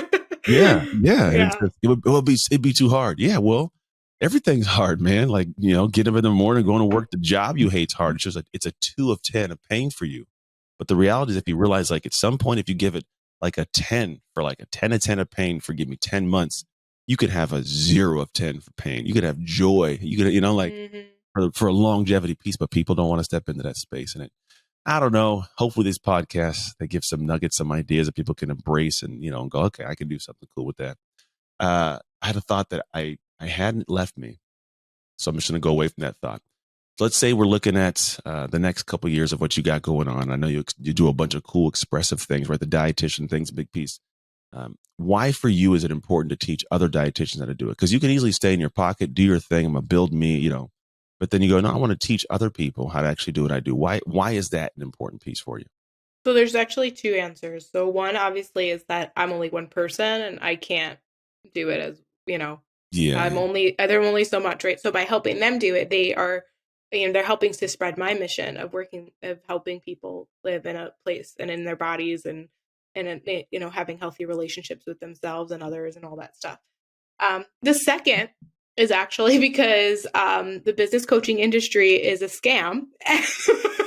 Yeah, yeah. And it's Yeah. just, it'd be too hard. Yeah, well, everything's hard, man. Like, get up in the morning, going to work, the job you hate's hard. It's just like it's a 2 of 10 of pain for you. But the reality is if you realize like at some point, if you give it like a 10 for like a 10 of 10 of pain for give me 10 months, you could have a 0 of 10 for pain. You could have joy. You could, like for a longevity piece, but people don't want to step into that space. And I don't know. Hopefully these podcasts, they give some nuggets, some ideas that people can embrace and, go, okay, I can do something cool with that. I had a thought that I hadn't left me. So I'm just going to go away from that thought. Let's say we're looking at the next couple of years of what you got going on. I know you do a bunch of cool, expressive things, right? The dietitian thing's a big piece. Why for you is it important to teach other dietitians how to do it? Because you can easily stay in your pocket, do your thing. I'm going to build me, but then you go, no, I want to teach other people how to actually do what I do. Why is that an important piece for you? So there's actually two answers. So one obviously is that I'm only one person and I can't do it as, Yeah. they're only so much, right? So by helping them do it, they're helping to spread my mission of helping people live in a place and in their bodies and having healthy relationships with themselves and others and all that stuff. The second is actually because the business coaching industry is a scam.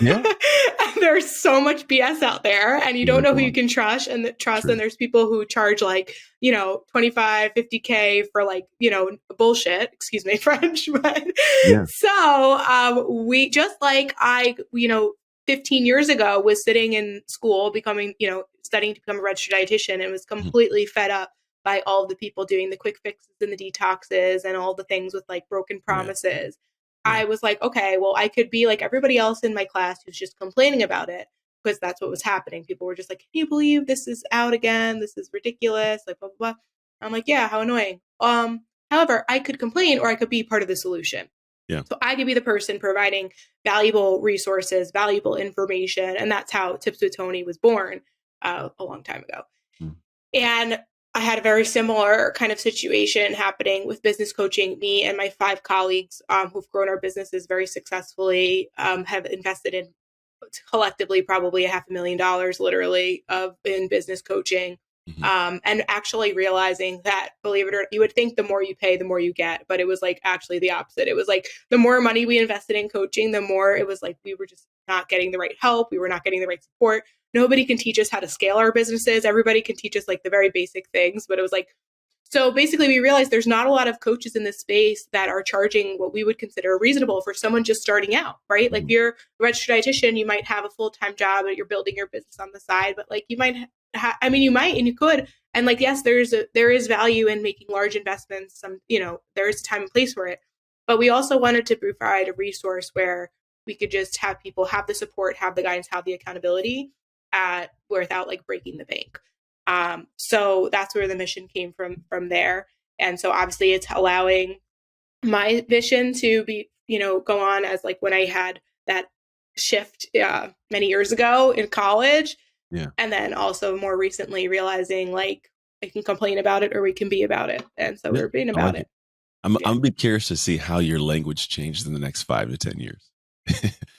Yeah. And there's so much BS out there and you don't know who you can trust and there's people who charge like, 25, 50K for like, bullshit, excuse me, French. But Yeah. so we just like 15 years ago was sitting in school becoming, studying to become a registered dietitian and was completely fed up by all of the people doing the quick fixes and the detoxes and all the things with like broken promises. Yeah. I was like, okay, well, I could be like everybody else in my class who's just complaining about it because that's what was happening. People were just like, can you believe this is out again? This is ridiculous. Like, blah, blah, blah. I'm like, yeah, how annoying. However, I could complain or I could be part of the solution. Yeah. So I could be the person providing valuable resources, valuable information. And that's how Tips with Toni was born a long time ago. And I had a very similar kind of situation happening with business coaching. Me and my 5 colleagues who've grown our businesses very successfully have invested in collectively probably $500,000 literally in business coaching. And actually realizing that, believe it or not, you would think the more you pay, the more you get. But it was like actually the opposite. It was like the more money we invested in coaching, the more it was like we were just not getting the right help. We were not getting the right support. nobody can teach us how to scale our businesses. Everybody can teach us like the very basic things, but it was like, so basically we realized there's not a lot of coaches in this space that are charging what we would consider reasonable for someone just starting out, right? Like if you're a registered dietitian, you might have a full-time job, but you're building your business on the side, but like you might you might, and you could. And like, yes, there is value in making large investments. There is a time and place for it, but we also wanted to provide a resource where we could just have people have the support, have the guidance, have the accountability without like breaking the bank. So that's where the mission came from there. And so obviously it's allowing my vision to be, go on as like when I had that shift many years ago in college. Yeah. And then also more recently realizing like I can complain about it or we can be about it. And so we're being about it. I'm going to be curious to see how your language changes in the next 5 to 10 years.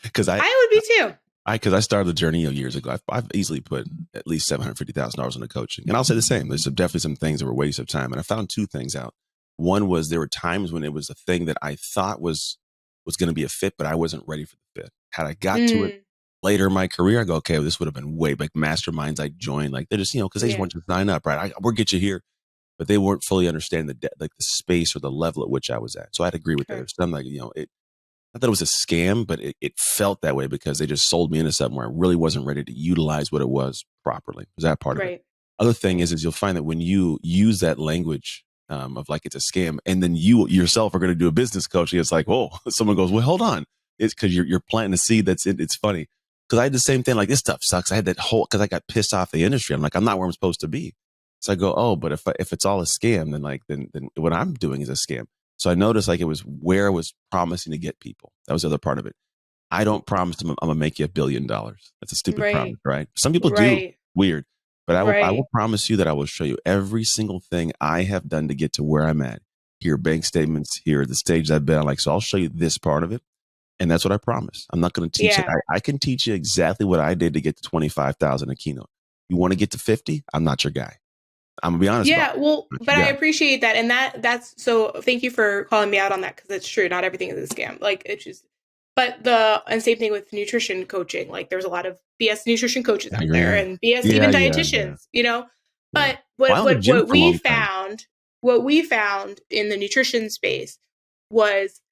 Because I would be too. Because I started the journey years ago. I've easily put at least $750,000 into coaching. And I'll say the same. There's definitely some things that were waste of time. And I found 2 things out. One was there were times when it was a thing that I thought was going to be a fit, but I wasn't ready for the fit. Had I got to it later in my career, I go, okay, well, this would have been way like masterminds I joined. Like they're just, because they just want you to sign up, right? We'll get you here. But they weren't fully understanding the space or the level at which I was at. So I'd agree with that. There's some I thought it was a scam, but it felt that way because they just sold me into something where I really wasn't ready to utilize what it was properly. Was that part of it? Other thing is you'll find that when you use that language of like it's a scam, and then you yourself are going to do a business coaching, it's like, whoa, someone goes, well, hold on. It's because you're planting a seed that's it. It's funny because I had the same thing. Like this stuff sucks. I had that because I got pissed off the industry. I'm like, I'm not where I'm supposed to be. So I go, oh, but if it's all a scam, then what I'm doing is a scam. So I noticed like it was where I was promising to get people. That was the other part of it. I don't promise them I'm going to make you $1 billion. That's a stupid promise, right? Some people do. Weird. But I will promise you that I will show you every single thing I have done to get to where I'm at. Here are bank statements. Here are the stage I've been on. Like, so I'll show you this part of it. And that's what I promise. I'm not going to teach it. I can teach you exactly what I did to get to 25,000 a keynote. You want to get to 50? I'm not your guy. I'm gonna be honest. Yeah, but I appreciate that, and that's so. Thank you for calling me out on that because it's true. Not everything is a scam. Like it's just, and same thing with nutrition coaching. Like there's a lot of BS nutrition coaches out there, and BS even dietitians. But what we found in the nutrition space was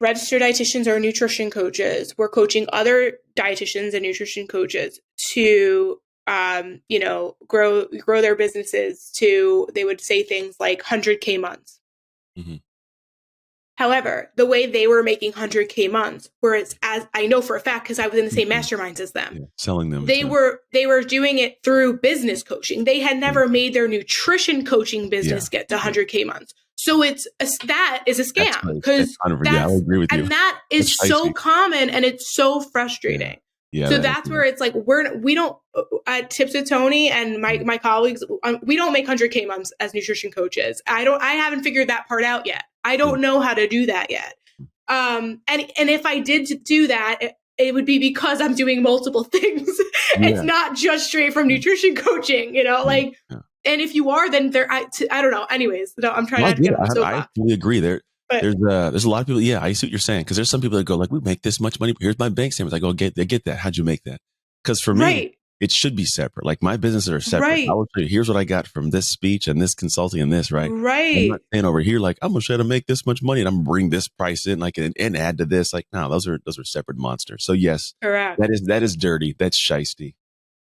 registered dietitians or nutrition coaches were coaching other dietitians and nutrition coaches to grow their businesses to, they would say things like 100K months. Mm-hmm. However, the way they were making 100K months, whereas as I know for a fact, because I was in the same masterminds as them, selling them, they were doing it through business coaching. They had never made their nutrition coaching business get to 100K months. So that is a scam because I agree with you. And that is so common and it's so frustrating. Yeah, so that's where it's like we don't at Tips with Toni and my colleagues, we don't make 100K months as nutrition coaches. I haven't figured that part out yet. I don't know how to do that yet. And if I did do that, it would be because I'm doing multiple things. It's not just straight from nutrition coaching, and if you are, then I don't know. Anyways, no, I'm trying not to get on the soapbox. I fully agree there. There's a lot of people. Yeah, I see what you're saying. Because there's some people that go like, we make this much money. Here's my bank statements. I go, get that. How'd you make that? Because for me, it should be separate. Like my businesses are separate. I will show you, here's what I got from this speech and this consulting and this, right? I'm not saying over here, like, I'm going to try to make this much money and I'm going to bring this price in, like, and add to this. Like, no, those are separate monsters. So yes, correct. That is dirty. That's shiesty.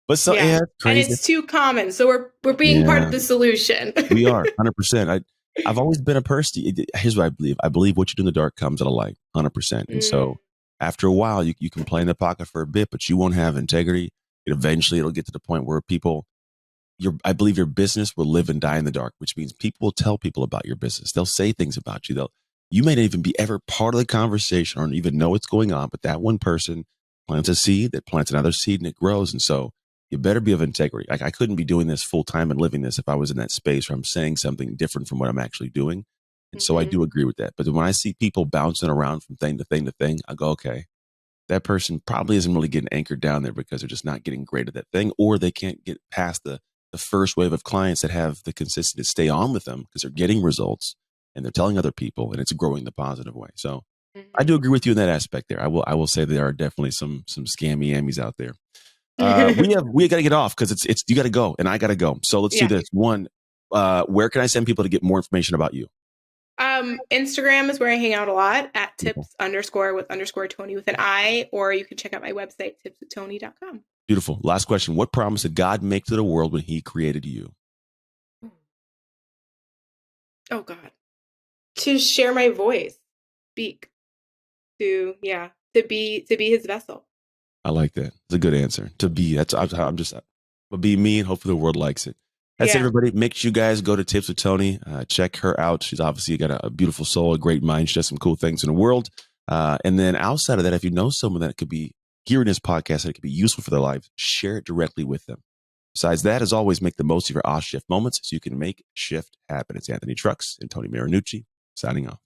But so crazy. And it's too common. So we're being part of the solution. We are 100%. I've always been a person. Here's what I believe. I believe what you do in the dark comes out of light, 100%. And so after a while, you can play in the pocket for a bit, but you won't have integrity. Eventually, it'll get to the point where I believe your business will live and die in the dark, which means people will tell people about your business. They'll say things about you. You may not even be ever part of the conversation or even know what's going on, but that one person plants a seed that plants another seed and it grows. And so you better be of integrity. Like I couldn't be doing this full time and living this if I was in that space where I'm saying something different from what I'm actually doing. And so I do agree with that. But when I see people bouncing around from thing to thing to thing, I go, okay, that person probably isn't really getting anchored down there because they're just not getting great at that thing, or they can't get past the first wave of clients that have the consistency to stay on with them because they're getting results and they're telling other people and it's growing the positive way. So I do agree with you in that aspect there. I will say there are definitely some scammy ammies out there. We got to get off because it's you got to go and I got to go. So let's do Yeah. this. One, where can I send people to get more information about you? Instagram is where I hang out a lot at Beautiful. tips_with_Toni with an I, or you can check out my website, tipswithtoni.com. Beautiful. Last question. What promise did God make to the world when he created you? Oh God. To share my voice, speak, to be his vessel. I like that. It's a good answer. To be, I'm just, but be me and hopefully the world likes it. That's it, everybody. Make sure you guys go to Tips with Toni. Check her out. She's obviously got a beautiful soul, a great mind. She does some cool things in the world. And then outside of that, if you know someone that could be hearing this podcast that could be useful for their lives, share it directly with them. Besides that, as always, make the most of your off shift moments so you can make shift happen. It's Anthony Trucks and Toni Marinucci signing off.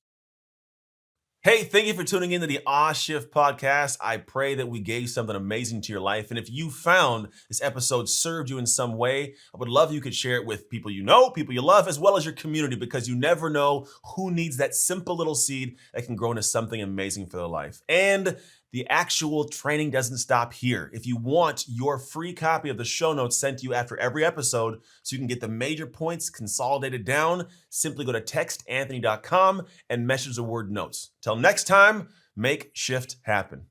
Hey, thank you for tuning in to the Awe Shift podcast. I pray that we gave something amazing to your life. And if you found this episode served you in some way, I would love if you could share it with people you know, people you love, as well as your community, because you never know who needs that simple little seed that can grow into something amazing for their life. And the actual training doesn't stop here. If you want your free copy of the show notes sent to you after every episode so you can get the major points consolidated down, simply go to textanthony.com and message the word notes. Till next time, make shift happen.